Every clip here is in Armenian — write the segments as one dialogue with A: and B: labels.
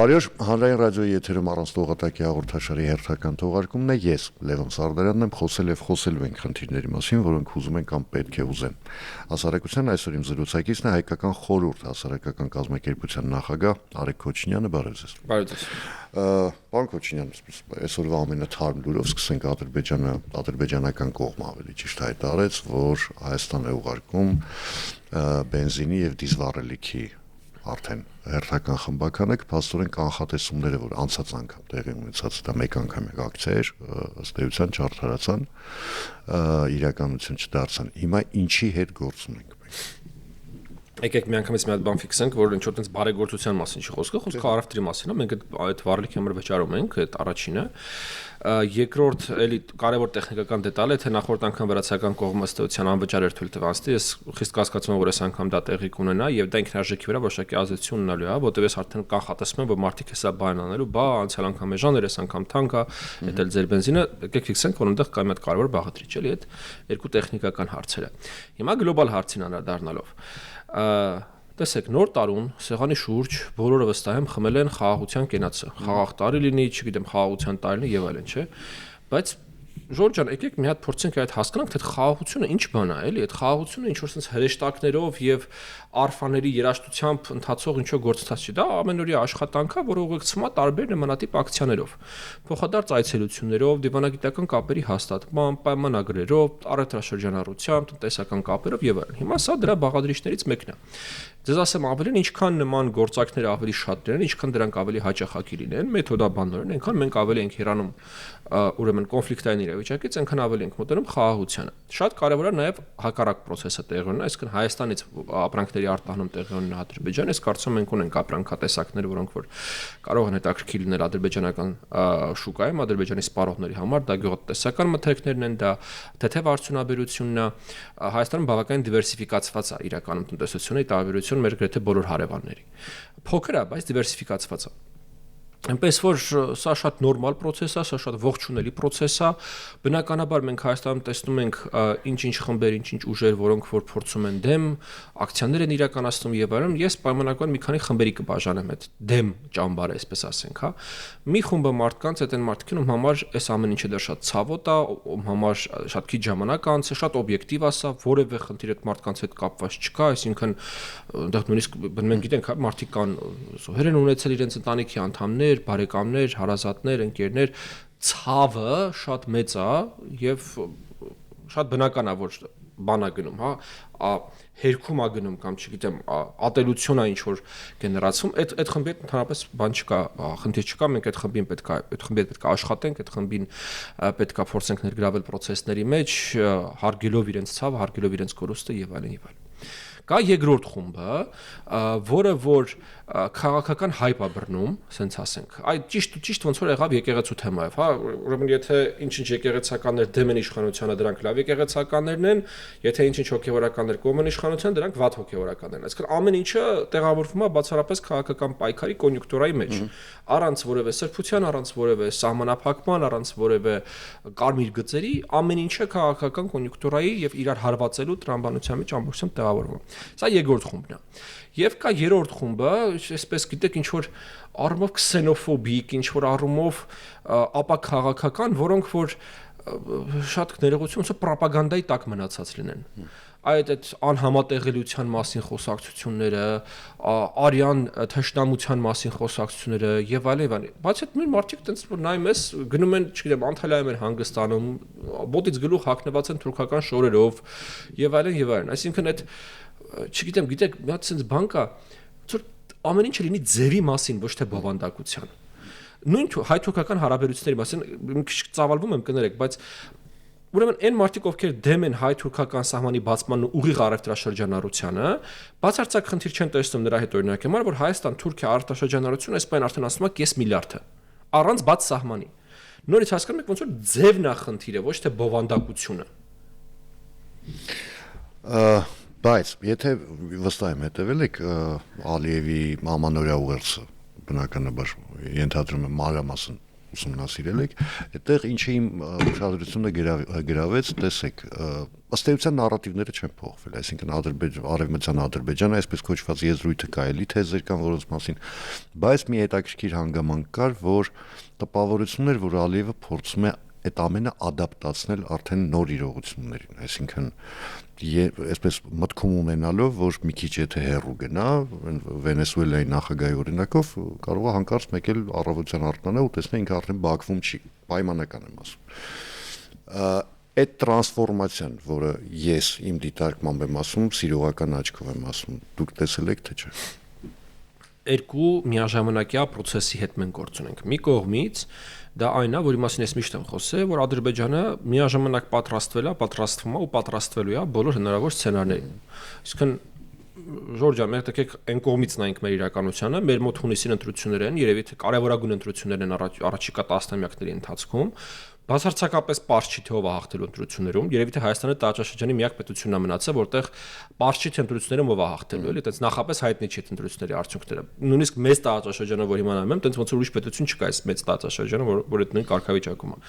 A: Բարի օր, հանրային ռադիոյի եթերում առանց տողատակի հաղորդաշարի հերթական թողարկումն է, ես Լևոն Սարդարյանն եմ, խոսելու ենք խնդիրների մասին, որոնք ուզում են կամ պետք է ուզեն։ Հասարակության այսօր իմ զրուցակիցն է Հայկական խորհուրդ հասարակական կազմակերպության նախագահ Արեգ Քոչինյանը, բարև ձեզ։
B: Բարև ձեզ։
A: Պարոն Քոչինյան, այսօրվա ամենաթարմ լուրով սկսենք ադրբեջանական կողմը ավելի ճիշտ հայտարարեց, որ Հայաստան է ուղարկում բենզինի եւ դիզվառելիքի արդեն հերթական խմբականը կփաստորեն կանխատեսումները, որ անցած անգամ տեղի ունեցած դա մեկ անգամ ակցիա էր, ըստ էության չարդարացան, իրականություն չդարձան։ Հիմա ինչի հետ գործ ունենք մենք։
B: Եկեք միանգամից մի հատ բան ֆիքսենք, որ ինչ որ տենց բարեգործության մասին չի խոսքը առևտրի մասին է, մենք այդ վառելիքի համար վճարում ենք, այդ առաջինը։ Երկրորդ, էլի կարևոր տեխնիկական դետալ է, թե նախորդ անգամ վրացական կողմը ըստ էության անվճար էր թույլ տվաստի, ես խիստ կասկածում եմ, որ այս անգամ դա տեղի կունենա եւ դա ինքնարժեքի վրա որոշակի ազդեցություն ունենալու է, որտեղ ես արդեն կանխատեսում եմ, որ մարդիկ հեսա բան անելու, բա անցյալ անգամ էժան էր, այս անգամ թանկ է, դա էլ ձեր բենզինը, եկեք ֆիքսենք, որ այնտեղ կա մի հատ կարևոր բաղադրիչ, էլի այդ երկու տեխնիկական հարցերը։ Հիմա գլոբալ հարցին անդրադառնալով տեսեք, նոր տարուն սեղանի շուրջ բոլորը վստահ եմ խմել են խաղաղության կենացը։ Խաղաղ տարի լինի, չգիտեմ, խաղաղության տարի լինի եւ այլն, չէ։ Բայց Ժորժ ջան, եկեք մի հատ փորձենք այդ հասկանանք, թե խաղաղությունը ինչ բան է, էլի, այդ խաղաղությունը ինչ որ sense հրեշտակներով եւ արֆաների երաժշտությամբ ընթացող ինչ որ գործընթաց չի, դա ամենօրյա աշխատանք է, որը ուղեկցվում է տարբեր նմանատիպ ակցիաներով, փոխադարձ այցելություններով, դիվանագիտական կապերի հաստատմամբ, պայմանագրերով, առևտրաշրջանառությամբ, տնտեսական կապերով եւ այլն։ Հիմա սա դրա բաղադրիչներից մեկն է։ Ձեզ ասեմ ավելին, ինչքան նման գործակները ավելի շատ լինեն, ինչքան դրանք ավելի հաճախակի լինեն, մեթոդաբաններ են, այնքան մենք ավելի ենք հեռանում ուրեմն կոնֆլիկտային իրավիճակից, այնքան ավելի ենք մոտենում խաղաղությանը։ Շատ կարևոր է նաև հակառակ process-ը տեղի ունենա, այսինքն Հայաստանից ապրանքների արտահանում տեղի ունենա Ադրբեջան, ես կարծում եմ մենք ունենք ապրանքատեսակներ, որոնք որ կարող են հետաքրքիր լինել ադրբեջանական շուկայում, ադրբեջանի սպառողների համար, դա գյուղատնտեսական մթերքներն են, դա թեթև արդյունաբերությունն է, Հայաստանում բավականին դիվերսիֆիկացված է իրականում տնտեսությունը, ի տարբերություն մեր գրեթե բոլոր հարևանների։ Փոքր է, բայց դիվերսիֆիկացված է։ Այնպես որ սա շատ նորմալ process է, սա շատ ողջունելի process է։ Բնականաբար մենք Հայաստանում տեսնում ենք ինչ-ինչ խմբեր, ինչ-ինչ ուժեր, որոնք որ փորձում են դեմ ակցիաներ են իրականացնում եւ այլն։ Ես պայմանական մի քանի խմբերի կբաժանեմ այդ դեմ ճամբարը, այսպես ասենք, հա։ Մի խումբը մարդկանց, այդ են մարդիկ, ում համար այս ամեն ինչը դեռ շատ ցավոտ է, ում համար շատ քիչ ժամանակ անց է, շատ օբյեկտիվ է սա, որևէ խնդիր այդ մարդկանց հետ կապված չկա, այսինքն այնտեղ նույնիսկ մենք գիտենք, հա, մարդիկ կան զոհեր են ունեցել իրենց ընտանիքի անդամներ, բարեկամներ, հարազատներ, ընկերներ, ցավը շատ մեծ է եւ շատ բնական է, որ բանա գնում, հա, հերքում է գնում կամ չգիտեմ, ատելություն է ինչ որ գեներացվում, այդ խմբի հետ ընդհանրապես բան չկա, խնդիր չկա, մենք այդ խմբի հետ պետք է աշխատենք, այդ խմբին պետք է փորձենք ներգրավել process-ների մեջ, հարգելով իրենց ցավը, հարգելով իրենց կորուստը եւ այլն եւ այլն։ Կա երկրորդ խումբը, որը որ քաղաքական հայպ է բռնում, ասենց ասենք։ Այդ ճիշտ ոնց որ եղավ եկեղեցու թեմայով, հա, ուրեմն եթե ինչ-ինչ եկեղեցականներ դեմ են իշխանությանը, դրանք լավ եկեղեցականներն են, եթե ինչ-ինչ հոգեվորականներ կողմ են իշխանության, դրանք վատ հոգեվորականներն են։ Այսինքն ամեն ինչը տեղավորվում է բացառապես քաղաքական պայքարի կոնյունկտուրայի մեջ, առանց որևէ սրբության, առանց որևէ սահմանափակման, առանց որևէ կարմիր գծերի, ամեն ինչը քաղաքական կոնյունկտուրայի եւ իրար հարվածելու տրամաբանության մեջ ամբողջությամբ տեղավորվում։ Սա երկրորդ խումբն է։ Եվ կա երրորդ խումբը, այսպես գիտեք, ինչ որ առումով քսենոֆոբիկ, ինչ որ առումով ապաքաղաքական, որոնք որ շատ ներողություն, ոնց պրոպագանդայի տակ մնացած լինեն։ Այդ անհամատեղելիության մասին խոսակցությունները, արյան թշնամության մասին խոսակցությունները եւ այլն։ Բայց այդ նույն մարդիկ տենց որ նայում ես, գնում են, չգիտեմ, Անտալիայում են հանգստանում, բոտից գլուխ հագնված են թուրքական շորերով եւ այլն եւ այլն։ Այսինքն այդ չգիտեմ, գիտեք, մի հատ sense բան կա, որ ամեն ինչը լինի ձևի մասին, ոչ թե բովանդակության։ Նույն հայ-թուրքական հարաբերությունների մասին մի քիչ ծավալվում եմ, կներեք, բայց ուրեմն այն մարդիկ, ովքեր դեմ են հայ-թուրքական սահմանի բացմանն ու ուղիղ առևտրաշրջանառությանը, բացարձակ խնդիր չեն տեսնում նրա հետ օրինակ համար, որ Հայաստան-Թուրքիա առևտրաշրջանառությունը այս բան արդեն ասում է կես միլիարդ է, առանց բաց սահմանի։ Նորից հասկանում եք ոնց որ ձևն է խնդիրը, ոչ թե բովանդակությունը։
A: Բայց եթե վստահ եմ հետևել եք Ալիևի ամանորյա ուղերձը, բնականաբար ենթադրում եմ մանրամասն ուսումնասիրել եք, այդտեղ ինչի իմ ուշադրությունը գրավեց, տեսեք, ըստ էության նարատիվները չեն փոխվել, այսինքն արևմտյան Ադրբեջանը այսպես կոչված եզրույթը կա, էլի թեզեր կան որոնց մասին, բայց մի հետաքրքիր հանգամանք կար, որ տպավորություններ, որ Ալիևը փորձում է այդ ամենը ադապտացնել արդեն նոր իրողություններին, այսինքն այսպես մտքում ունենալով, որ մի քիչ եթե հեռու գնա, Վենեսուելայի նախագահի օրինակով կարող է հանկարծ մեկել առավոտյան արթնանա ու տեսնի ինքը արդեն Բաքվում չի, պայմանական եմ ասում։ Այդ տրանսֆորմացիան, որը ես իմ դիտարկմամբ եմ ասում, սիրողական աչքով եմ ասում, դուք տեսել եք թե չէ։
B: Երկու միաժամանակյա process-ի հետ մենք գործ ունենք։ Մի կողմից դա այն է, որի մասին ես միշտ եմ խոսել, որ Ադրբեջանը միաժամանակ պատրաստվում է ու պատրաստվելու է բոլոր հնարավոր սցենարներին։ Իսկն Ժորժ ջան, մենք եկեք այն կողմից նայենք մեր իրականությանը, մեր մոտ հունիսին ընտրություններ են, երևի թե կարևորագույն ընտրություններ են առաջիկա տասնամյակների ընթացքում։ Բացարձակապես պարզ չի թե ով է հաղթելու ընտրություններում, երևի թե Հայաստանը տարածաշրջանի միակ պետությունն է մնացել, որտեղ պարզ չի թե ընտրություններում ով է հաղթելու, էլի, այդպես նախապես հայտնի չի թե ընտրությունների արդյունքները։ Նույնիսկ մեծ տարածաշրջանը, որ հիմա նայում եմ, այդպես ոնց որ ուրիշ պետություն չկա այս մեծ տարածաշրջանը, որ այդ նույն կարգավիճակում է։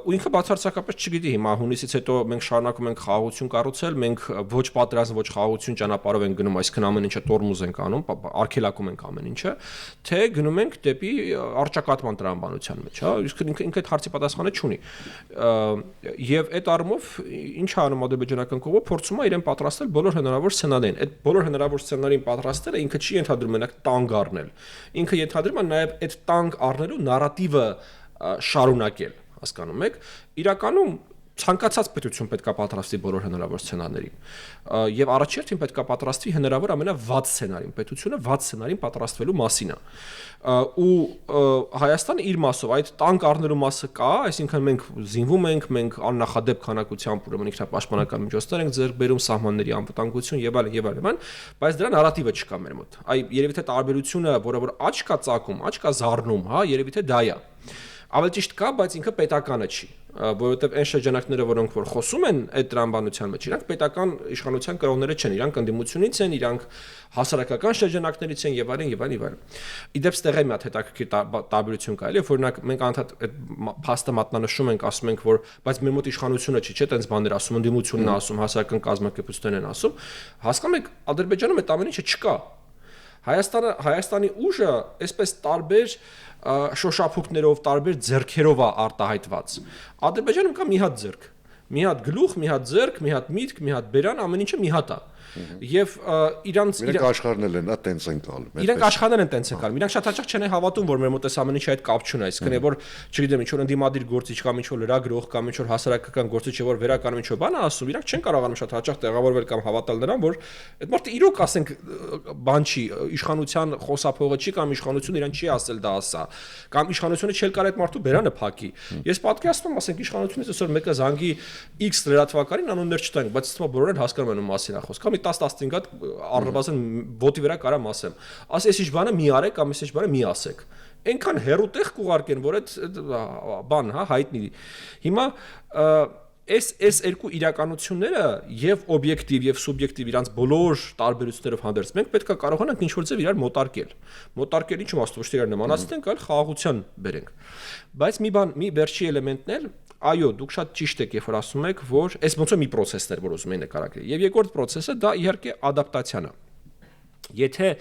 B: Ու ինքը բացարձակապես չգիտի հիմա հունիսից հետո մենք շարունակում ենք խաղաղություն կառուցել, մենք ոչ պատերազմ, ոչ խաղաղություն ճանապարհով ենք գնում, այսինքն ամեն ինչը տորմուզ ենք անում, արգելակում ենք ամեն ինչը, թե գնում ենք դեպի առճակատման տրամաբանության մեջ, հա, իսկ ինքը այդ հարցի պատասխանը չունի։ Եվ այդ առումով ինչ անում ադրբեջանական կողմը, փորձում է իրեն պատրաստել բոլոր հնարավոր սցենարներին։ Այդ բոլոր հնարավոր սցենարներին պատրաստելը ինքը չի ենթադրում մենակ տանգ առնել։ Ինքը ենթադրում է նաև այդ տանգ առնելու նարատիվը շարունակել, հասկանում եք։ Իրականում ցանկացած պետություն պետք է պատրաստի բոլոր հնարավոր սցենարներին։ Եվ առաջերտին պետք է պատրաստվի հնարավոր ամենավատ սցենարին։ Պետությունը վատ սցենարին պատրաստվելու մասին է։ Ու Հայաստանը իր մասով այդ տանկ առնելու մասը կա, այսինքն մենք զինվում ենք, մենք աննախադեպ քանակությամբ ուրեմն ինքնապաշտպանական միջոցներ ենք ձեռք բերում, սահմանների անվտանգություն եւ այլն, բայց դրա նարատիվը չկա մեր մոտ։ Այ երևի թե տարբերությունը, որը որ աչք կա ծակում, աչք կա զառնում, հա, երևի թե դա է։ Ավելի ճիշտ կա, բայց ինքը պետականը չի, որովհետև այն շրջանակները, որոնք որ խոսում են այդ տրամաբանության մեջ, իրանք պետական իշխանության կրողները չեն, իրանք ընդդիմությունից են, իրանք հասարակական շրջանակներից են եւ այլն եւ այլն եւ այլն։ Իդեպ ստեղի մի հատ հետաքրքիր տարբերություն կա, էլի, օրինակ մենք անդադ այդ փաստը մատնանշում ենք, ասում ենք, որ բայց մեր մոտ իշխանությունը չի, չէ՞, տենց բաներ ասում, ընդդիմությունն է ասում, հասարակական կազմակերպություններն են ասում, հասկանում եք, Ադրբեջանում այդ ամեն ինչը չկա։ Հայաստանի ուժը այսպես տարբեր շոշափուկներով, տարբեր ձեռքերով է արտահայտված։ Ադրբեջանում կա մի հատ ձեռք, մի հատ գլուխ, մի հատ ձեռք, մի հատ միտք, մի հատ բերան, ամեն ինչը մի հատ է։ Եվ իրանց
A: աշխարհներ են, տենց են կալում։
B: Իրանք աշխարհներ են տենց են կալում։ Իրանք շատ հաճախ չեն հավատում, որ մեր մոտ էս ամեն ինչի հետ կապ չունի, այսինքն որ, չգիտեմ, ինչ որ ընդդիմադիր գործիչ կամ ինչ որ լրագրող կամ ինչ որ հասարակական գործիչ է, որ վերականում ինչ որ բան է ասում, իրանք չեն կարողանում շատ հաճախ տեղավորվել կամ հավատալ նրան, որ այդ մարդը իրոք ասենք բան չի, իշխանության խոսափողը չի կամ իշխանությունը իրան չի ասել դա ասա, կամ իշխանությունը չի կարող այդ մարդու բերանը փակի։ Ես պատկերացնում, ասենք իշխանությունից այսօր մեկը զանգի X լրատվականին անուններ չտանք, բայց ըստ բոլորն հասկանում են ում մասին է խոսքը։ Մի 10-15 հատ առնվազն ոտի վրա կարամ ասեմ։ Այս ինչ բանը մի արեք կամ այս ինչ բանը մի ասեք։ Այնքան հերու տեղ կուղարկեն, որ այդ բան, հա, հայտնի։ Հիմա այս երկու իրականությունները եւ օբյեկտիվ եւ սուբյեկտիվ իրանց բոլոր տարբերություններով հանդերձ մենք պետք է կարողանանք ինչ-որ ձև իրար մոտարկել։ Մոտարկել ինչու՞ մասով ոչ թե իրար նմանացնենք, այլ խաղաղության բերենք։ Բայց մի բան, մի վերջի էլեմենտն էլ այո, դուք շատ ճիշտ եք, երբ որ ասում եք, որ այս ոնց է մի process-ներ, որ ուզում են նկարագրել։ Եվ երկրորդ process-ը դա իհարկե ադապտացիան է։ Եթե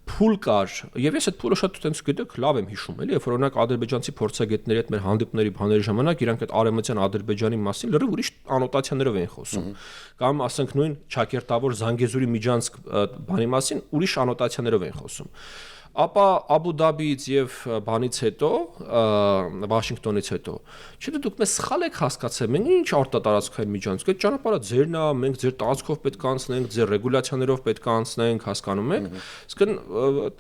B: փուլ կար, եւ ես այդ փուլը շատ տենց գիտեք, լավ եմ հիշում, էլի, երբ որ օրինակ ադրբեջանցի փորձագետների հետ մեր հանդիպների բաների ժամանակ իրանք այդ արևմտյան Ադրբեջանի մասին լրիվ ուրիշ անոտացիաներով էին խոսում։ Կամ ասենք նույն Չակերտավոր Զանգեզուրի Միջանցք բանի մասին ուրիշ անոտացիաներով էին խոսում։ Ապա Աբու Դաբիից եւ բանից հետո, Վաշինգտոնից հետո, չէ՞ դուք մեզ սխալ եք հասկացել, մենք ինչ արտատարածքային միջանցք, այդ ճանապարհը ձերն է, մենք ձեր տարածքով պետք է անցնենք, ձեր ռեգուլյացիաներով պետք է անցնենք, հասկանում եք։ Իսկն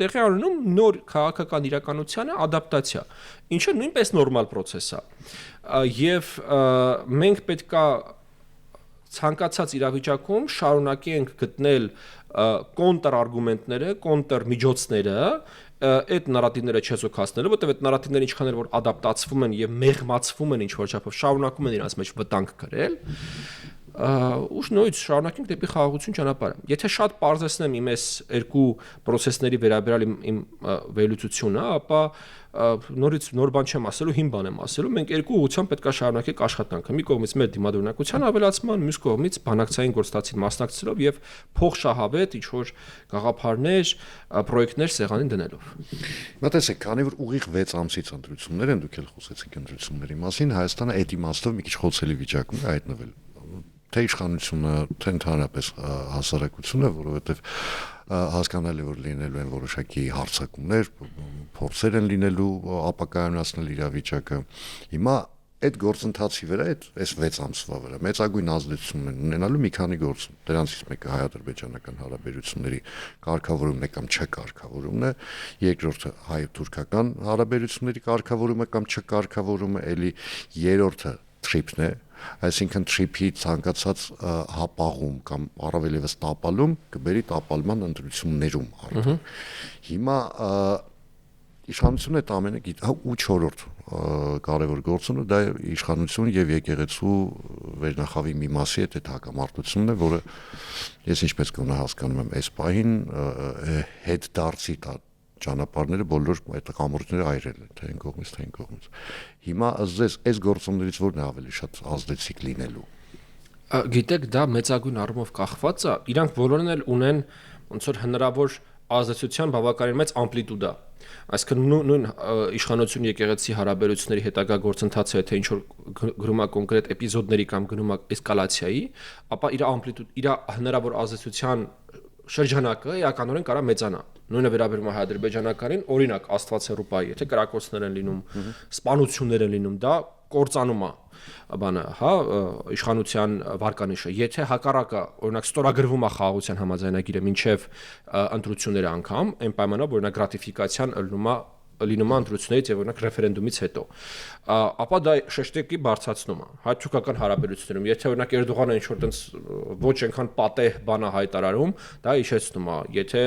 B: տեղի առնում նոր քաղաքական իրականությանը ադապտացիա, ինչը նույնպես նորմալ process է։ Եվ մենք պետք է ցանկացած իրավիճակում շարունակենք գտնել կոնտր արգումենտները, կոնտր միջոցները այդ նարատիվները չեզոքացնելու, որտեղ այդ նարատիվները ինչքան էլ որ ադապտացվում են եւ մեղմացվում են ինչ որ չափով շարունակում են իրենց մեջ վտանգ կրել, ու նույնիսկ շարունակենք դեպի խաղաղություն ճանապարհը։ Եթե շատ բարձրացնեմ իմ այս երկու process-ների վերաբերյալ իմ վերլուծությունը, ապա նորից նոր բան չեմ ասելու, հին բան եմ ասելու։ Մենք երկու ուղղությամբ պետք է շարունակենք աշխատանքը։ Մի կողմից մեր դիմադրունակության ավելացման, մյուս կողմից բանակցային գործընթացին մասնակցելով եւ փոխշահավետ ինչ որ գաղափարներ, պրոյեկտներ սեղանին դնելով։
A: Հիմա տեսեք, քանի որ ուղիղ 6 ամսից ընտրություններ են, դուք էլ խոսեցիք ընտրությունների մասին, Հայաստանը այդ իմաստով մի քիչ խոցելի վիճակում է հայտնվել։ Թե իշխանությունը, թե ընդհանրապես հասարակությունը, որովհետև հասկանալի որ լինելու են որոշակի հարցակումներ, փորձեր են լինելու ապակայունացնել իրավիճակը։ Հիմա այդ գործընթացի վրա, այս 6 ամսվա վրա մեծագույն ազդեցություն են ունենալու մի քանի գործ։ Դրանցից մեկը հայ-ադրբեջանական հարաբերությունների կարգավորումն է կամ չկարգավորումն է, երկրորդը հայ-թուրքական հարաբերությունների կարգավորումը կամ չկարգավորումը, էլի երրորդը թրիփն է, այսինքն թրիփի ցանկացած հապաղում կամ առավել եւս տապալում կբերի տապալման ընտրություններում արդեն։ Հիմա իշխանությունը այդ ամենը գիտի, ու չորրորդ կարևոր գործոնը դա իշխանություն եւ եկեղեցու վերնախավի մի մասի այդ հակամարտությունն է, որը ես ինչպես կոնա հասկանում եմ, այս պահին հետ դարձի ճանապարհները բոլոր այդ կամուրջները այրել են, թե այն կողմից, թե այն կողմից։ Հիմա ըստ այս գործոններից որն է ավելի շատ ազդեցիկ լինելու։
B: Գիտեք, դա մեծագույն առումով կախված է, իրանք բոլորն էլ ունեն ոնց որ հնարավոր ազդեցության բավականին մեծ ամպլիտուդա։ Այսինքն նույն իշխանություն եկեղեցի հարաբերությունների հետագա գործընթացը, եթե ինչ որ գրում է կոնկրետ էպիզոդների կամ գնում է էսկալացիայի, ապա իր ամպլիտուդ, իր հնարավոր ազդեցության շրջանակը էականորեն կարա մեծանա։ Նույնը վերաբերում է հայ-ադրբեջանականին, օրինակ Աստվածերու պահի, եթե կրակոցներ են լինում, սպանություններ են լինում, դա կործանում է բանը, հա, իշխանության վարկանիշը։ Եթե հակառակը, օրինակ ստորագրվում է խաղաղության համաձայնագիրը մինչև ընտրությունները անգամ, այն պայմանով օրինակ գրատիֆիկացիան լինում է ընտրություններից եւ օրինակ ռեֆերենդումից հետո, ապա դա շեշտեկի բարձրացնում է հայ-թուրքական հարաբերություններում։ Եթե օրինակ Էրդողանը ինչ որ տենց ոչ այնքան պատեհ բան է հայտարարում, դա հիշեցնում է։ Եթե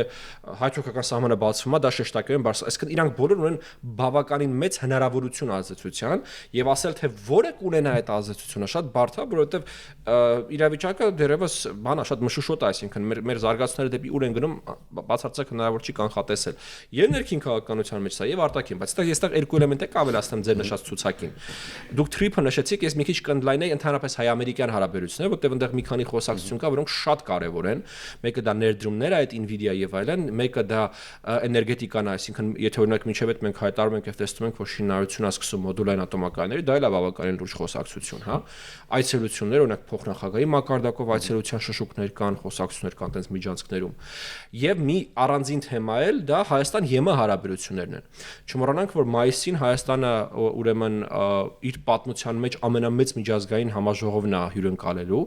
B: հայ-թուրքական սահմանը բացվում է, դա շեշտակերեն բարձր։ Այսինքն իրանք բոլորն ունեն բավականին մեծ հնարավորություն ազդեցության եւ ասել թե որը կունենա այդ ազդեցությունը շատ բարդ է, որովհետեւ իրավիճակը դեռևս բանա շատ մշուշոտ է, այսինքն մեր զարգացումները դեպի ուր են գնում, բացարձակ հնարավոր չի կանխատեսել։ Եվ ներքին քաղաքականության մեջ սա եւ արտաքին, բայց այստեղ երկու էլեմենտ է ավելացնեմ ձեր նշած ցուցակին։ Դուք թրիփը նշեցիք, ես մի քիչ կընդլայնեի ընդհանրապես հայ-ամերիկյան հարաբերությունները, որտեղ այնտեղ մի քանի խոսակցություն կա, որոնք շատ կարևոր են։ Մեկը դա ներդրումները, այդ Nvidia եւ այլն, մեկը դա էներգետիկան, այսինքն եթե օրինակ մինչեւ այդ մենք հայտարարում ենք եւ տեսնում ենք, որ շինարարությունն է սկսում մոդուլային ատոմակայանների, դա էլ է բավականին լուրջ խոսակցություն, հա։ Այցելություններ, օրինակ փոխնախագահի մակարդակով այցելության շշուկներ կան, խոսակցություններ կան տենց միջանցքներում։ Եվ մի առանձին թեմա էլ դա Հայաստան-ԵՄ հարաբերություններն են։ Չմոռանանք, որ մայիսին Հայաստանը ուրեմն իր պատմության մեջ ամենամեծ միջազգային համաժողովն է հյուրընկալելու։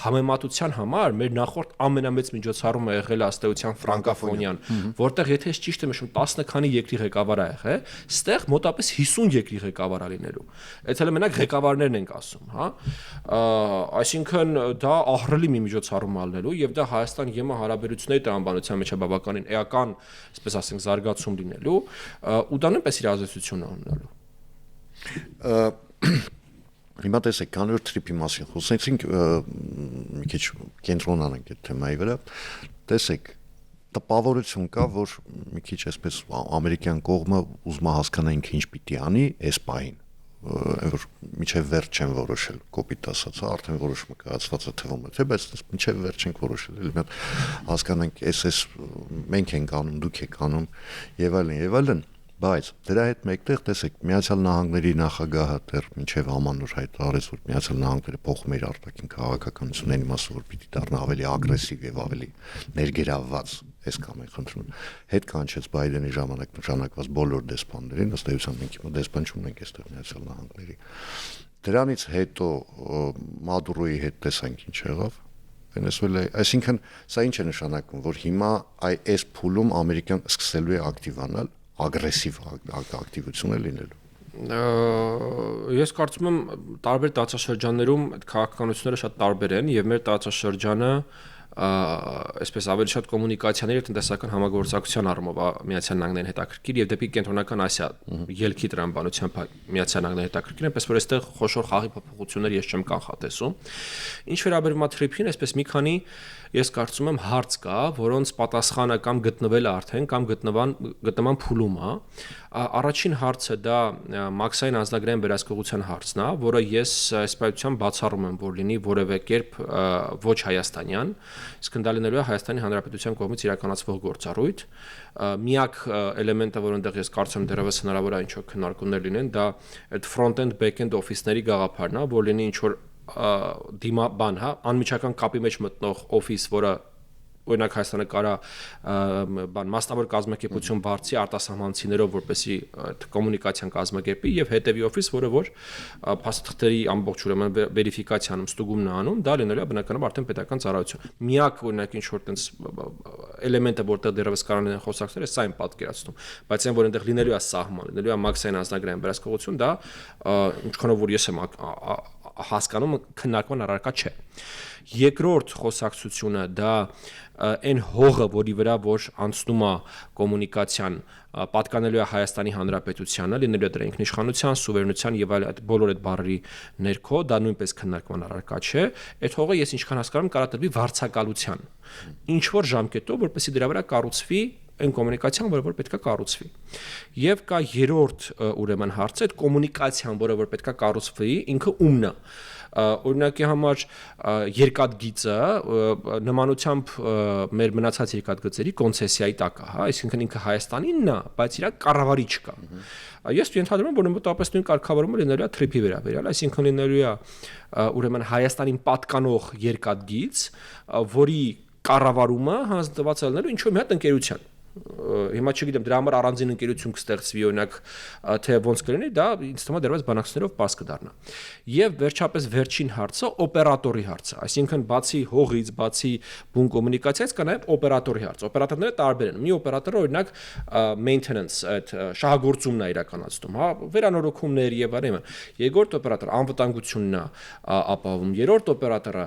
B: Համեմատության համար մեր նախորդ ամենամեծ միջոցառումը եղել է ըստ էության ֆրանկոֆոնիան, որտեղ եթե ես ճիշտ եմ հիշում 10 քանի երկրի ղեկավար է եղել, ստեղ մոտապես 50 երկրի ղեկավար է լինելու։ Այդ էլ մենակ ղեկավարներն ենք ասում, հա։ Այսինքն դա ահռելի մի միջոցառում է լինելու եւ դա Հայաստան-ԵՄ հարաբերությունների տրամաբանության մեջ է բավականին էական, այսպես ասենք, զարգացում լինելու, ու դա նույնպես իր ազդեցությունն է ունենալու։
A: Հիմա տեսեք, քանի որ թրիփի մասին խոսեցինք, մի քիչ կենտրոնանանք այդ թեմայի վրա, տեսեք, տպավորություն կա, որ մի քիչ այսպես ամերիկյան կողմը ուզում է հասկանա ինքը ինչ պիտի անի այս պահին, որ միջև վերջ չեն որոշել, կոպիտ ասած, արդեն որոշումը կայացված է թվում է, թե բայց միջև վերջ չենք որոշել, էլի մենք հասկանանք, այս մենք ենք անում, դուք եք անում եւ այլն, բայց դրա հետ մեկտեղ տեսեք, Միացյալ Նահանգների նախագահը դեռ մինչև ամանոր հայտարարեց, որ Միացյալ Նահանգները փոխում իր արտաքին քաղաքականությունների մասը, որ պիտի դառնա ավելի ագրեսիվ եւ ավելի ներգրավված, այս կամ այն խնդրում։ Հետ կանչեց Բայդենի ժամանակ նշանակված բոլոր դեսպաններին, ըստ էության մենք հիմա դեսպան չունենք այստեղ Միացյալ Նահանգների։ Դրանից հետո Մադուրոյի հետ տեսանք ինչ եղավ Վենեսուելայի, այսինքն սա ինչ է նշանակում, որ հիմա այս փուլում Ամերիկան սկսելու է ակտիվանալ, ագրեսիվ ակտիվություն է լինելու։
B: Ես կարծում եմ տարբեր տարածաշրջաններում այդ քաղաքականությունները շատ տարբեր են եւ մեր տարածաշրջանը այսպես ավելի շատ կոմունիկացիաների տնտեսական համագործակցության առումով Միացյալ Նահանգներին հետաքրքիր եւ դեպի կենտրոնական Ասիա ելքի տրամաբանությամբ Միացյալ Նահանգների հետաքրքիր, այնպես որ այստեղ խոշոր խաղի փոփոխություններ ես չեմ կանխատեսում։ Ինչ վերաբերում է թրիփին, այսպես մի քանի ես կարծում եմ հարց կա, որոնց պատասխանը կամ գտնվել է արդեն, կամ գտնման փուլում է։ Առաջին հարցը դա մաքսային անձնագրային վերահսկողության հարցն է, որը ես այսպայությամբ բացառում եմ, որ լինի որևէ կերպ ոչ հայաստանյան, իսկ դա լինելու է Հայաստանի Հանրապետության կողմից իրականացվող գործառույթ։ Միակ էլեմենտը, որ այնտեղ ես կարծում եմ դեռևս հնարավոր է ինչ-որ քննարկումներ լինեն, դա այդ front-end back-end օֆիսների գաղափարն է, որ լինի ինչ-որ դիմաբան, հա, անմիջական կապի մեջ մտնող օֆիս, որը օրինակ Հայաստանը կարա մասնավոր կազմակերպություն բարձի արտասահմանցիներով, որպեսզի այդ կոմունիկացիան կազմակերպի եւ հետեւի օֆիս, որը որ փաստաթղթերի ամբողջ ուրեմն վերիֆիկացիանում ստուգումն է անում, դա լինելու է բնականաբար արդեն պետական ծառայություն։ Միակ օրինակ ինչ որ տենց էլեմենտը, որտեղ դեռևս կարող են խոսակցել, է սա իմ պատկերացնում, բայց այն որ այնտեղ լինելու է սահման, լինելու է մաքսային անձնագրային վերահսկողություն, դա ինչքանով որ ես եմ հասկանում, քննարկման առարկա չէ։ Երկրորդ խոսակցությունը դա այն հողը, որի վրա որ անցնում է կոմունիկացիան, պատկանելու է Հայաստանի Հանրապետությանը, լինելու է դրա ինքնիշխանության, սուվերենության եւ այլ այդ բոլոր այդ բառերի ներքո, դա նույնպես քննարկման առարկա չէ։ Այդ հողը ես ինչքան հասկանում եմ, կարա տրվի վարձակալության։ Ինչ որ ժամկետով, որպեսզի դրա վրա կառուցվի այն կոմունիկացիան, որը պետք է կառուցվի։ Եվ կա երրորդ ուրեմն հարցը, այդ կոմունիկացիան, որը որ պետք է կառուցվի, ինքը ումն է։ Օրինակի համար երկաթգիծը նմանությամբ մեր մնացած երկաթգծերի կոնցեսիայի տակ է, հա, այսինքն ինքը Հայաստանինն է, բայց իր կառավարիչ կա։ Ես ենթադրում եմ, որ մոտավորապես նույն կարգավորումը լինելու է թրիփի վերաբերյալ, այսինքն լինելու է ուրեմն Հայաստանին պատկանող երկաթգիծ, որի կառավարումը հանձնված է լինելու ինչ-որ մի հատ ընկերության։ Հիմա չգիտեմ, դրա համար առանձին ընկերություն կստեղծվի, օրինակ, թե ոնց կլինի, դա ինձ թվում է դեռևս բանակցություններով պարզ կդառնա։ Եվ վերջապես վերջին հարցը օպերատորի հարցը, այսինքն բացի հողից, բացի բուն կոմունիկացիայից կա նաև օպերատորի հարց։ Օպերատորները տարբեր են։ Մի օպերատորը օրինակ maintenance, այդ շահագործումն է իրականացնում, հա, վերանորոգումներ եւ այլն։ Երկրորդ օպերատորը անվտանգությունն է ապահովում։ Երրորդ օպերատորը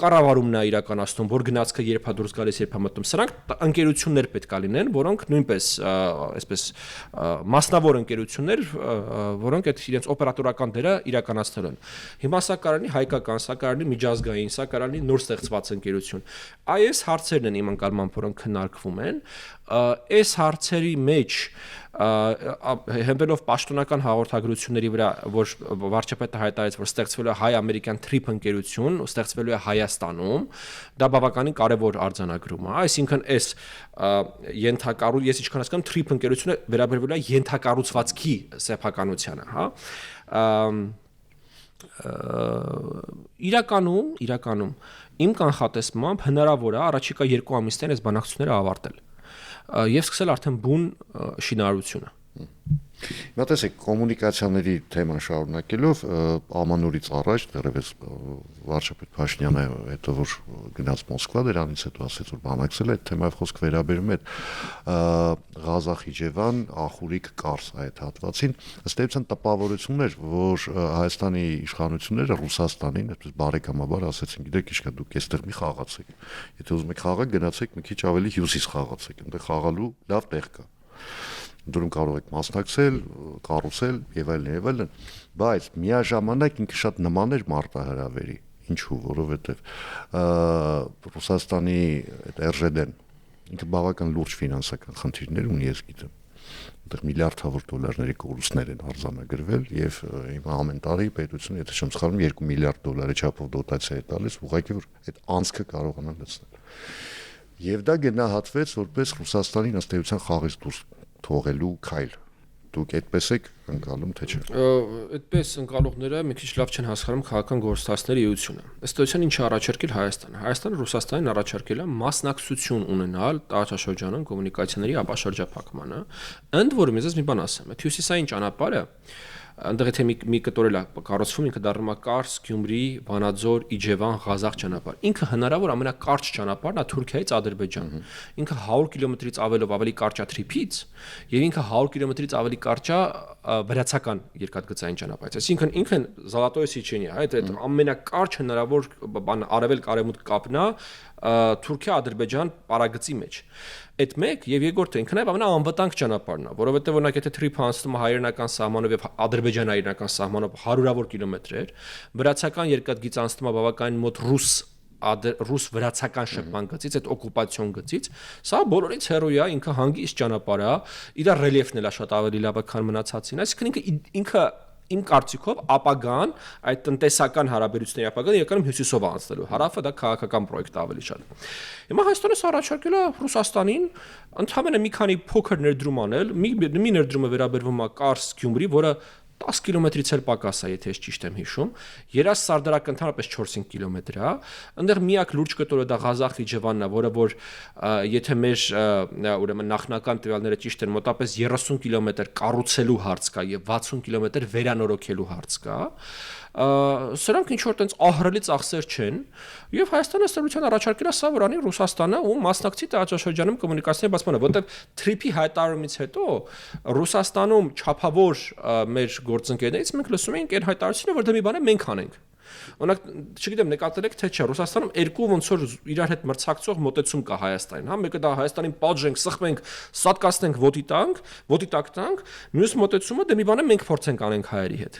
B: կառավարումն է իրականացնում, որ գնացքը երբ է դուրս գալիս, երբ է մտնում։ Սրանք ընկերություններ պետք է լինեն, որոնք նույնպես այսպես մասնավոր ընկերություններ, որոնք այդ իրենց օպերատորական դերը իրականացնել են։ Հիմա սա կարելի հայկական, սա կարելի միջազգային, սա կարելի նոր ստեղծված ընկերություն։ Այս հարցերն են իմ ընկալմամբ, որոնք քննարկվում են։ Այս հարցերի մեջ հենվելով պաշտոնական հաղորդագրությունների վրա, որ վարչապետը հայտարարեց, որ ստեղծվելու է հայ-ամերիկյան թրիփ ընկերություն, ստեղծվելու է Հայաստանում, դա բավականին կարևոր արձանագրում է, այսինքն այս ես ինչքան հասկանում թրիփ ընկերությունը վերաբերվելու է ենթակառուցվածքի սեփականությանը, հա։ Իրականում իմ կանխատեսմամբ հնարավոր է առաջիկա 2 ամիսներին այս բանակցությունները ավարտել եւ սկսել արդեն բուն շինարարությունը։
A: Հիմա տեսեք, կոմունիկացիաների թեման շարունակելով ամանորից առաջ դեռևս վարչապետ Փաշինյանը հետո որ գնաց Մոսկվա, դրանից հետո ասեց որ բանակցել է այդ թեմայով խոսք վերաբերում է Ղազախ-Իջևան, Ախուրիկ, Կարս այդ հատվածին, ըստ էության տպավորությունն էր, որ Հայաստանի իշխանությունները Ռուսաստանին այդպես բարեկամաբար ասեցին, գիտեք ինչ կա, դուք այստեղ մի խաղացեք։ Եթե ուզում եք խաղալ, գնացեք մի քիչ ավելի հյուսիս խաղացեք, այնտեղ խաղալու լավ տեղ կա։ Դուրում կարող եք մասնակցել, կառուցել եւ այլն, բայց միաժամանակ ինքը շատ նման էր մարտահրավերի։ Ինչու, որովհետեւ Ռուսաստանի այդ RŽD-ն ինքը բավական լուրջ ֆինանսական խնդիրներ ունի, ես գիտեմ։ Այնտեղ միլիարդավոր դոլարների կորուստներ են արձանագրվել եւ հիմա ամեն տարի պետությունը, եթե չեմ սխալվում, 2 միլիարդ դոլարի չափով դոտացիա է տալիս, ուղղակի որ այդ անցքը կարողանան լցնել։ Եվ դա գնահատվեց որպես Ռուսաստանին ըստ էության խաղից դուրս թողելու քայլ։ Դուք այդպես եք ընկալում, թե չէ։
B: Այդպես ընկալողները մի քիչ լավ չեն հասկանում քաղաքական գործընթացների էությունը։ Ըստ էության ինչ առաջարկել Հայաստանը։ Հայաստանը Ռուսաստանին առաջարկել է մասնակցություն ունենալ տարածաշրջանում կոմունիկացիաների ապաշրջափակմանը։ Ընդ որում ես մի բան ասեմ, այդ հյուսիսային ճանապարհը այնտեղ եթե մի կտորել է կառուցվում, ինքը դառնում է Կարս, Գյումրի, Վանաձոր, Իջևան, Ղազախ ճանապարհ։ Ինքը հնարավոր ամենակարճ ճանապարհն է Թուրքիայից Ադրբեջան։ Ինքը 100 կիլոմետրից ավելի կարճ է Թրիփից, եւ ինքը 100 կիլոմետրից ավելի կարճ է վրացական երկաթգծային ճանապարհից։ Այսինքն ինքն Զալատոյ Սիչենիա, այդ ամենակարճ հնարավոր արևելք-արևմուտք կապն է Թուրքիա-Ադրբեջան պարագծի մեջ։ Այդ մեկ եւ երկրորդը ինքն է ամենաանվտանգ ճանապարհն է, որովհետեւ օրինակ եթե Թրիփը անցնում է հայերենական սահմանով եւ ադրբեջանայերենական սահմանով 100-ավոր կիլոմետրեր, վրացական երկաթգիծ անցնում է բավականին մոտ ռուս-վրացական շփման գծից, այդ օկուպացիոն գծից, սա բոլորից հեռու է, ինքը հանգիստ ճանապարհ է, իր ռելիեֆն էլ է շատ ավելի լավ է, քան մնացածին, այսինքն ինքը իմ կարծիքով ապագան այդ տնտեսական հարաբերությունների ապագան իրականում հյուսիսով անցնելու հարավը դա քաղաքական պրոյեկտ ավելի շատ հիմա Հայաստանը առաջարկել է Ռուսաստանին ընդհանրապես մի քանի փոքր ներդրում անել մի ներդրումը վերաբերվում է Կարս Գյումրի որը 10 կիլոմետրից էլ պակաս է, եթե ես ճիշտ եմ հիշում։ Երաս Սարդարակ ընդհանրապես 4-5 կիլոմետր է։ Այնտեղ միակ լուրջ կտորը դա Ղազախ Իջևանն է, որը որ եթե մեր ուրեմն նախնական տվյալները ճիշտ են, մոտապես 30 կիլոմետր կառուցելու հարց կա եւ 60 կիլոմետր վերանորոգելու հարց կա։ Սրանք ինչ որ տենց ահռելի ծախսեր չեն եւ Հայաստանը ստորության առաջարկել է սա որ անի Ռուսաստանը ու մասնակցի տարածաշրջանում կոմունիկացիայի բացմանը, որտեղ Թրիփի հայտարարումից հետո Ռուսաստանում չափավոր մեր գործընկերներից մենք լսում ենք այն հայտարարությունը, որ դա մի բան է մենք անենք։ Օրինակ, չգիտեմ, նկատել եք թե չէ, Ռուսաստանում երկու ոնց որ իրար հետ մրցակցող մոտեցում կա Հայաստանին, հա, մեկը դա Հայաստանին պատժենք, սխմենք, սատկացնենք, ոտի տակ տանք, մյուս մոտեցումը դա մի բան է մենք փորձենք անենք հայերի հետ։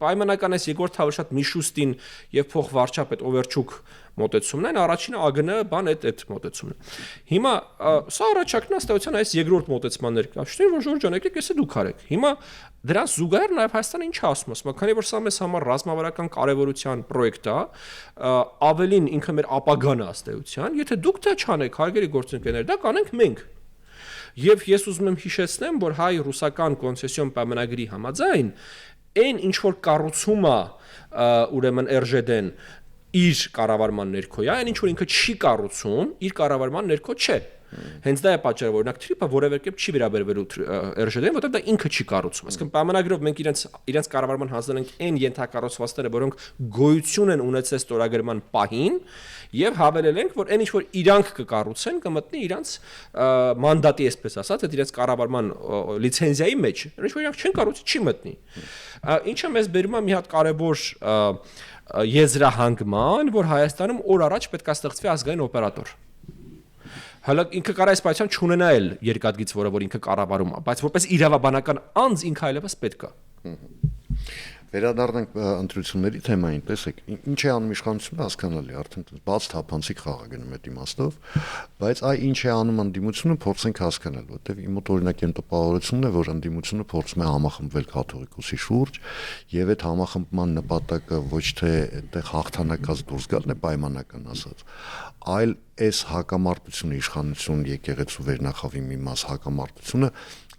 B: Պայմանական էս Եգոր Թավշատ Միշուստին եւ փոխվարչապետ Օվերչուկ մոտեցումն են, առաջինը ԱԳՆ բան այդ մոտեցումն է։ Հիմա սա առաջարկն է ըստեյության այս երկրորդ մոտեցման ներկայացուցիչ, որ Ժորժ ջան, եկեք էսը դուք արեք։ Հիմա դրանց զուգահեռ նաև Հայաստանը ինչ է ասում, քանի որ սա մեզ համար ռազմավարական կարևորության պրոյեկտ է, ավելին ինքը մեր ապագան է ըստեյության, եթե դուք դա չանեք, հարգելի գործընկերներ, դա կանենք մենք։ Եվ ես ուզում եմ հիշեցնեմ, որ հայ-ռուսական կոնցեսիոն պայմանագրի համաձայն այն ինչ որ կառուցում է ուրեմն ՌԺԴ-ն իր կառավարման ներքո է, այն ինչ որ ինքը չի կառուցում, իր կառավարման ներքո չէ։ Հենց դա է պատճառը, որ օրինակ Թրիփը որևէ կերպ չի վերաբերվելու ՌԺԴ-ին, որտեղ դա ինքը չի կառուցում։ Այսինքն պայմանագրով մենք իրենց կառավարման հանձնել ենք այն ենթակառուցվածքները, որոնք գոյություն են ունեցել ստորագրման պահին, եւ հավելել ենք, որ այն ինչ որ իրանք կկառուցեն, կմտնի իրանք մանդատի, այսպես ասած, այդ իրենց կառավարման լիցենզիայի մեջ, ինչ որ իրանք չեն կառուցի, չի մտնի։ Ինչը մեզ բերում է մի հատ կարևոր եզրահանգման, որ Հայաստանում օր առաջ պետք է ստեղծվի ազգային օպերատոր։ Հələ ինքը կարա այս պայման չունենա էլ երկաթգիծ, որը որ ինքը կառավարում է, բայց որպես իրավաբանական անձ ինքը այլևս պետք է։
A: Վերադառնանք ընտրությունների թեմային, տեսեք, ինչ է անում իշխանությունը հասկանալի, արդեն բաց թափանցիկ խաղ է գնում այդ իմաստով, բայց այ ինչ է անում ընդդիմությունը փորձենք հասկանալ, որտեղ իմ մոտ օրինակ այն տպավորությունն է, որ ընդդիմությունը փորձում է համախմբվել կաթողիկոսի շուրջ, եւ այդ համախմբման նպատակը ոչ թե այդտեղ հաղթանակած դուրս գալն է պայմանական ասած, այլ այս հակամարտությունը իշխանություն եկեղեցու վերնախավի մի մաս հակամարտությունը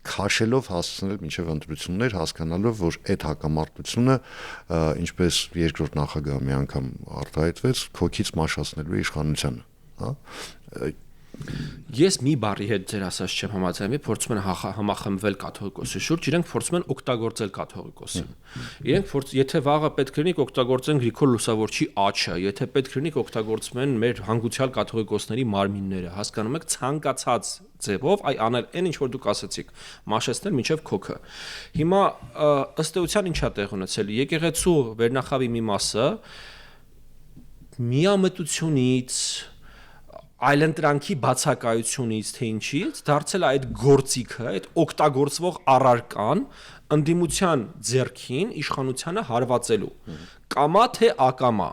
A: քաշելով հասցնել մինչև ընտրություններ, հասկանալով, որ այդ հակամարտությունը, ինչպես երկրորդ նախագահը մի անգամ արտահայտվեց, քոքից մաշացնելու է իշխանությանը, հա։
B: Ես մի բառի հետ ձեր ասած չեմ համաձայնվի, փորձում են համախմբվել կաթողիկոսի շուրջ, իրենք փորձում են օգտագործել կաթողիկոսին։ Իրենք եթե վաղը պետք լինի օգտագործեն Գրիգոր Լուսավորչի աչը, եթե պետք լինի օգտագործում են մեր հանգուցյալ կաթողիկոսների մարմինները, հասկանում եք, ցանկացած ձևով այ անել այն ինչ որ դուք ասացիք, մաշեցնել մինչև քոքը։ Հիմա ըստ էության ինչ է տեղ ունեցել, եկեղեցու վերնախավի մի մասը միամտությունից այլընտրանքի բացակայությունից թե ինչից դարձել է այդ գործիքը, այդ օգտագործվող առարկան ընդդիմության ձեռքին իշխանությանը հարվածելու կամա թե ակամա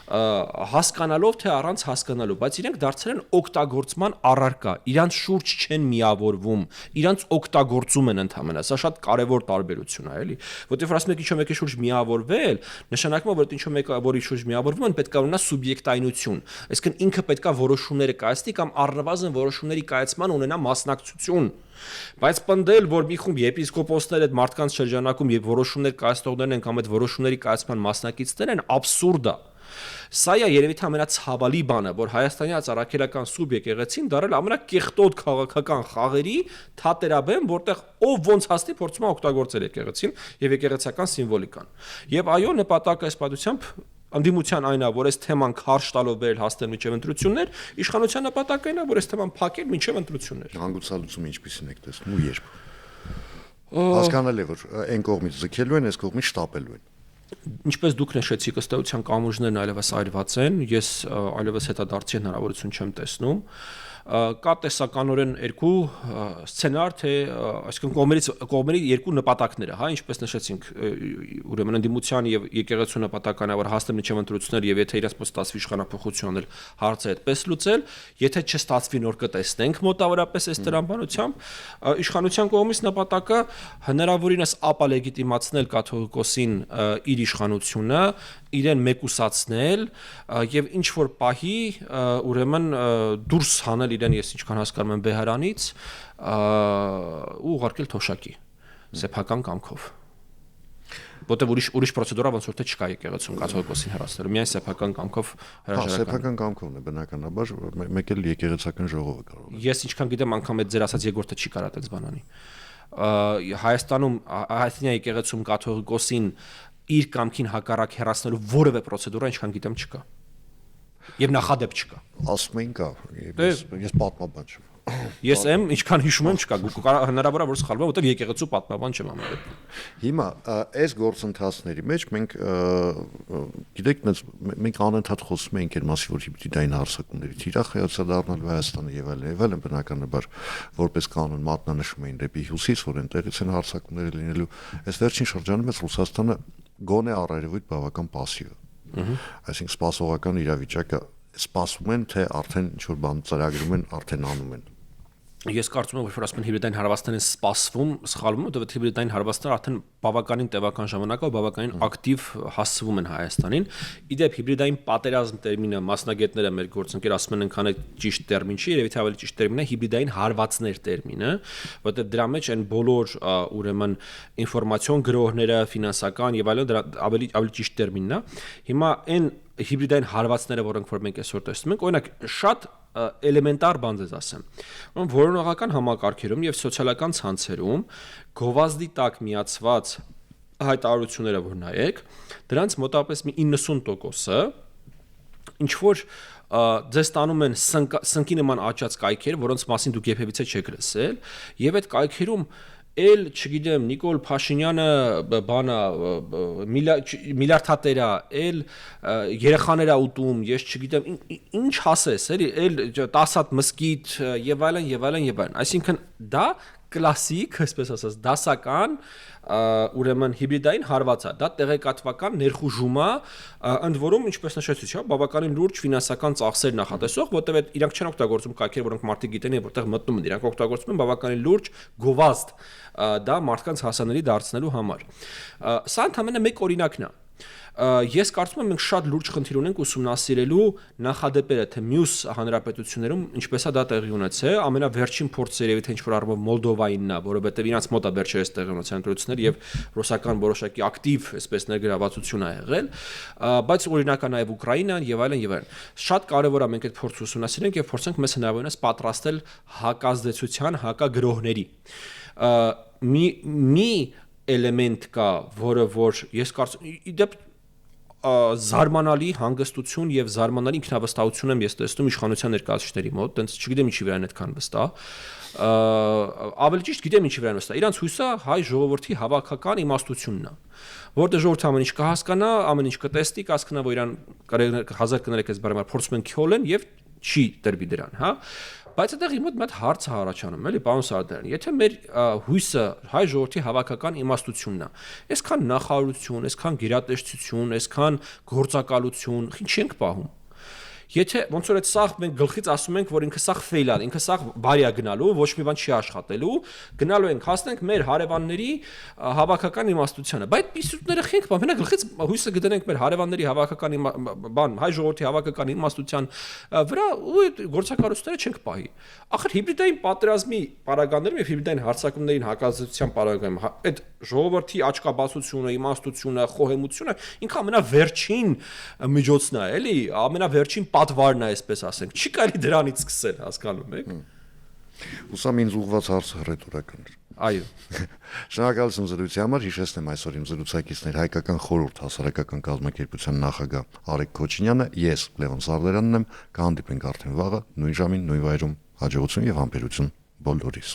B: հասկանալով թե առանց հասկանալու, բայց իրենք դարձել են օգտագործման առարկա, իրանց շուրջ չեն միավորվում, իրանց օգտագործում են ընդհանրապես, սա շատ կարևոր տարբերություն է, էլի, որտեղ ասում եք ինչ-որ մեկի շուրջ միավորվել, նշանակում է, որ ինչ-որ մեկը որի շուրջ միավորվում են, պետք է ունենա սուբյեկտայնություն, այսինքն ինքը պետք է որոշումները կայացնի կամ առնվազն որոշումների կայացման ունենա մասնակցություն։ Բայց պնդել, որ մի խումբ եպիսկոպոսներ այդ մարդկանց շրջանակում եւ որոշումներ կայացնողներն են կամ այդ որոշումների կայացման մասնակիցներ են, աբսուրդ է։ Սա է երևի թե ամենացավալի բանը, որ հայաստանի առաքելական սուբ եկեղեցին դարել ամենակեղտոտ քաղաքական խաղերի թատերաբեմ, որտեղ ով ոնց հասնի փորձում է օգտագործել եկեղեցին եւ եկեղեցական սիմվոլիկան։ Եվ այո, նպատակը այս պատությամբ ընդդիմության այն է, որ այս թեման քարշ տալով բերել հասնել մինչև ընտրություններ, իշխանության նպատակը այն է, որ այս թեման փակել մինչև ընտրություններ։
A: Հանգուցալուծումը ինչպիսին եք տեսնում ու երբ։ Հասկանալի է, որ այն կողմից ձգելու են, այս կողմից շտապելու են։
B: Ինչպես դուք նշեցիք, ըստ էության կամուրջներն այլևս այրված են, ես այլևս հետադարձի հնարավորություն չեմ տեսնում։ Կա տեսականորեն երկու սցենար, թե այսինքն կողմերի երկու նպատակները, հա, ինչպես նշեցինք, ուրեմն ընդդիմության եւ եկեղեցու նպատակն է, որ հասնեն միջև ընտրություններ եւ եթե իրենց ստացվի իշխանապահություն անել, հարցը այդպես լուծել, եթե չստացվի նոր կտեսնենք մոտավորապես այս տրամաբանությամբ, իշխանության կողմից նպատակը հնարավորինս ապա լեգիտիմացնել կաթողիկոսին իր իշխանությունը, իրեն մեկուսացնել եւ ինչ որ պահի ուրեմն դուրս հանել իրեն, ես ինչքան հասկանում եմ, Բեհարանից ու ուղարկել թոշակի սեփական կամքով, որտեղ ուրիշ պրոցեդուրա ոնց որ թե չկա եկեղեցում կաթողիկոսին հեռացնելու, միայն սեփական կամքով հրաժարական։
A: Սեփական կամքովն է բնականաբար, մեկ էլ եկեղեցական ժողովը կարող է։
B: Ես ինչքան գիտեմ, անգամ այդ ձեր ասած երկրորդը չի կարա այդպես բանանի։ Հայաստանում հայաստանյան եկեղեցում կաթողիկոսին իր կամքին հակառակ հեռացնելու որևէ պրոցեդուրա ինչքան գիտեմ չկա։ Եվ նախադեպ չկա։
A: Ասում են կա, ես պատմաբան չեմ։
B: Ես եմ, ինչքան հիշում եմ, չկա, հնարավոր է որ սխալվում, որովհետև եկեղեցու պատմաբան չեմ ամենը։
A: Հիմա այս գործընթացների մեջ մենք գիտեք, մենք անընդհատ խոսում ենք այն մասի, որ հիբրիդային հարձակումների թիրախ դառնալու Հայաստանը եւ այլն, բնականաբար որպես կանոն մատնանշում էին դեպի հյուսիս, որ այնտեղից են հարձակումները լինելու։ Այս վերջին շրջանում է Ռուսաստանը գոնե առերևույթ բավական пассив է։ Այսինքն սպասողական իրավիճակը սպասում են, թե արդեն ինչ որ բան ծրագրում են, արդեն անում են։
B: Ես կարծում եմ, որ ասում են հիբրիդային հարվածներ են սպասվում, սխալվում, որովհետև հիբրիդային հարվածները արդեն բավականին տևական ժամանակով բավականին ակտիվ հասցվում են Հայաստանին։ Իդեպ հիբրիդային պատերազմ տերմինը մասնագետները մեր գործընկեր ասում են այնքան է ճիշտ տերմին չի, երևի թե ավելի ճիշտ տերմինը հիբրիդային հարվածներ տերմինը, որովհետև դրա մեջ են բոլոր ուրեմն ինֆորմացիոն գրողները, ֆինանսական եւ այլն, ավելի ճիշտ տերմինն է։ Հիմա այն հիբրիդային հարվածները, որոնք որ մենք այսօր տեսնում ենք, օրինակ շատ էլեմենտար բան ձեզ ասեմ։ Որոնողական համակարգերում եւ սոցիալական ցանցերում գովազդի տակ միացված հայտարարությունները որ նայեք, դրանց մոտավորապես մի 90%-ը ինչ որ ձեզ տանում են սնկի նման աճած կայքեր, որոնց մասին դուք երբևիցե չեք լսել, եւ այդ կայքերում էլ, չգիտեմ, Նիկոլ Փաշինյանը բանա միլիարդատեր է, էլ երեխաներ է ուտում, ես չգիտեմ, ինչ ասես, էլի, էլ 10 հատ մսկիթ եւ այլն եւ այլն եւ այլն։ Այսինքն դա կլասիկ, այսպես ասած, դասական ուրեմն հիբրիդային հարված է, դա տեղեկատվական ներխուժում է, ընդ որում ինչպես նշեցի, չէ՞, բավականին լուրջ ֆինանսական ծախսեր նախատեսող, որտեղ այդ իրանք չեն օգտագործում կայքեր, որոնք մարդիկ գիտեն եւ որտեղ մտնում են, իրանք օգտագործում են բավականին լուրջ գովազդ, դա մարդկանց հասանելի դարձնելու համար։ Սա ընդհանրապես մեկ օրինակն է։ Ես կարծում եմ մենք շատ լուրջ խնդիր ունենք ուսումնասիրելու նախադեպերը, թե մյուս հանրապետություններում ինչպես է դա տեղի ունեցել, ամենավերջին փորձը երևի թե ինչ-որ առումով Մոլդովայինն է, որովհետև իրանց մոտ է վերջերս տեղի ունեցել ընտրություններ եւ ռուսական որոշակի ակտիվ, այսպես ներգրավվածություն է եղել, բայց օրինակ է նաեւ Ուկրաինան եւ այլն եւ այլն։ Շատ կարեւոր է մենք այդ փորձը ուսումնասիրենք եւ փորձենք մեզ հնարավորինս պատրաստել հակազդեցության հակագրոհների։ Մի էլեմենտ կա, որը որ ես կարծում իդեպ զարմանալի հանգստություն եւ զարմանալի ինքնավստահություն եմ ես տեսնում իշխանության ներկայացուցիչների մոտ, տենց չգիտեմ ինչի վրա են այդքան վստահ։ Ավելի ճիշտ գիտեմ ինչի վրա են վստահ։ Իրանց հույսը հայ ժողովրդի հավաքական իմաստությունն է, որտեղ ժողովուրդը ամեն ինչ կհասկանա, ամեն ինչ կտեսնի, կհասկանա, որ իրան 1000 կներեք այս բարեմար փորձում են քյոլեն եւ չի տրվի դրան, հա։ Բայց այդտեղ իմ մոտ մի հատ հարց է առաջանում, էլի, պարոն Սարդարյան, եթե մեր հույսը հայ ժողովրդի հավաքական իմաստությունն է, այսքան նախարարություն, այսքան գերատեսչություն, այսքան գործակալություն, ինչ ենք պահում։ Եթե ոնց որ այդ սաղ մենք գլխից ասում ենք, որ ինքը սաղ ֆեյլ է, ինքը սաղ բարի է գնալու, ոչ մի բան չի աշխատելու, գնալու ենք, հասնենք մեր հարևանների հավաքական իմաստությանը։ Բայց պիսուտները խենք բան, մենակ գլխից հույսը գտնենք մեր հարևանների հավաքական բան, հայ ժողովրդի հավաքական իմաստության վրա ու գործակալությունները չենք պահի։ Ախր հիբրիդային պատերազմի պարագաներում եւ հիբրիդային հարձակումներին հակազդեցության պարագայում այդ ժողովրդի աչքաբացությունը, իմաստությունը, խոհեմությունը ինքը ամենավերջին միջոցն է, էլի, ամենավերջին պատվարն է, այսպես ասենք։ Չի կարելի դրանից սկսել, հասկանում եք։
A: Ուսամ ինձ ուղղված հարցը ռետորական էր։
B: Այո։
A: Շնորհակալություն զրույցի համար, հիշեցնեմ այսօր իմ զրուցակիցներ Հայկական խորհուրդ հասարակական կազմակերպության նախագահ Արեգ Քոչինյանը, ես Լևոն Սարդարյանն եմ, կհանդիպենք արդեն վաղը նույն ժամին, նույն վայրում, հաջողություն եւ համբերություն բոլորիս։